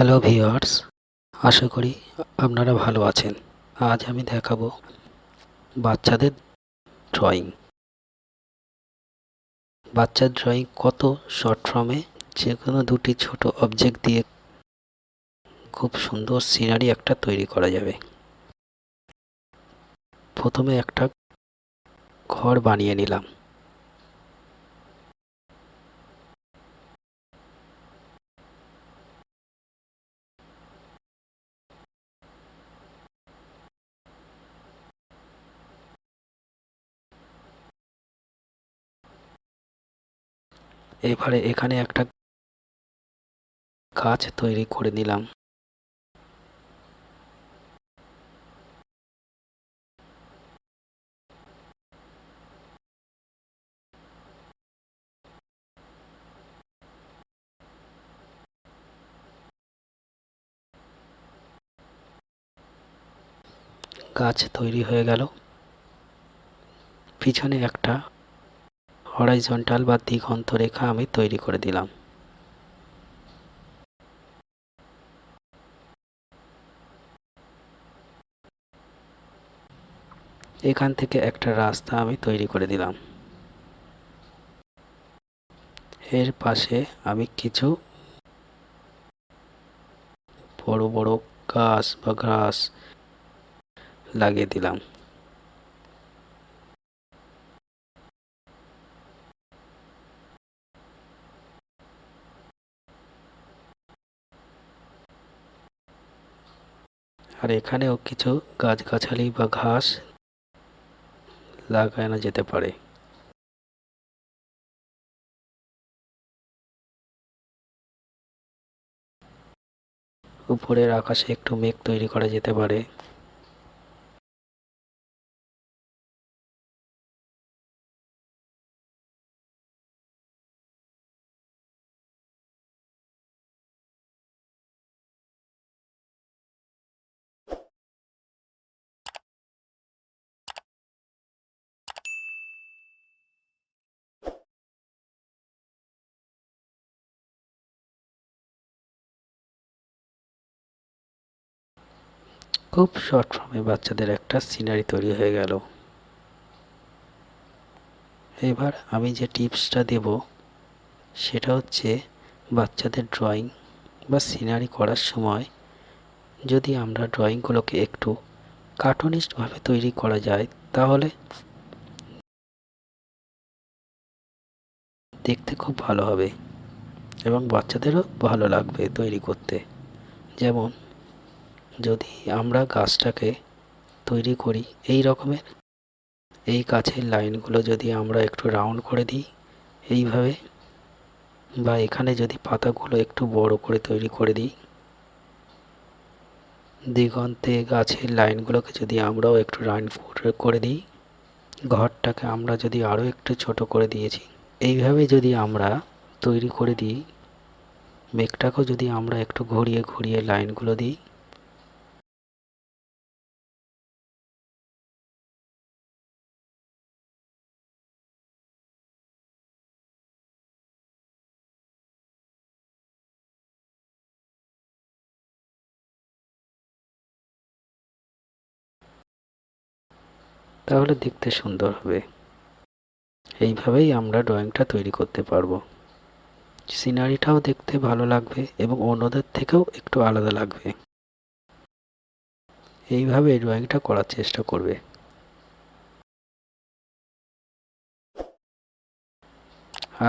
Hello viewers, আশা করি আপনারা ভালো আছেন। আজ আমি দেখাবো বাচ্চাদের ড্রয়িং। বাচ্চার ড্রয়িং কত শর্ট ফর্মে যে কোনো দুটি ছোট অবজেক্ট দিয়ে খুব সুন্দর সিনারি একটা তৈরি করা যাবে। প্রথমে একটা ঘর বানিয়ে নিলাম। এবারে এখানে একটা গাছ তৈরি করে নিলাম। গাছ তৈরি হয়ে গেল। পিছনে একটা হরাইজন্টাল বা দিগন্ত রেখা আমি তৈরি করে দিলাম। এখান থেকে একটা রাস্তা আমি তৈরি করে দিলাম। এর পাশে আমি কিছু বড় বড় গাছ বা ঘাস লাগিয়ে দিলাম। আর এখানেও কিছু গাছগাছালি বা ঘাস লাগানো যেতে পারে। উপরের আকাশে একটু মেঘ তৈরি করা যেতে পারে। খুব শর্ট ফর্মে বাচ্চাদের একটা সিনারি তৈরি হয়ে গেল। এবার আমি যে টিপসটা দেব সেটা হচ্ছে বাচ্চাদের ড্রয়িং বা সিনারি করার সময় যদি আমরা ড্রয়িংগুলোকে একটু কার্টুনিস্টভাবে তৈরি করা যায় তাহলে দেখতে খুব ভালো হবে এবং বাচ্চাদেরও ভালো লাগবে তৈরি করতে। যেমন যদি আমরা গাছটাকে তৈরি করি এই রকমের, এই গাছের লাইনগুলো যদি আমরা একটু রাউন্ড করে দিই এইভাবে, বা এখানে যদি পাতাগুলো একটু বড় করে তৈরি করে দিই, দিগন্তে গাছের লাইনগুলোকে যদি আমরাও একটু রাউন্ড করে দিই, ঘরটাকে আমরা যদি আরও একটু ছোট করে দিয়েছি, এইভাবে যদি আমরা তৈরি করে দিই, মেঘটাকেও যদি আমরা একটু ঘুরিয়ে ঘুরিয়ে লাইনগুলো দিই, তাহলে দেখতে সুন্দর হবে। এইভাবেই আমরা ড্রয়িংটা তৈরি করতে পারবো। সিনারিটাও দেখতে ভালো লাগবে এবং অন্যদের থেকেও একটু আলাদা লাগবে। এইভাবে ড্রয়িংটা করার চেষ্টা করবে।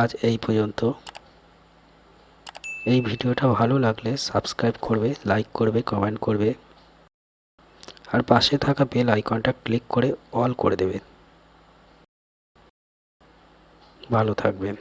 আজ এই পর্যন্ত। এই ভিডিওটা ভালো লাগলে সাবস্ক্রাইব করবে, লাইক করবে, কমেন্ট করবে আর পাশে থাকা বেল আইকনটা ক্লিক করে অল করে দেবে। ভালো থাকবেন।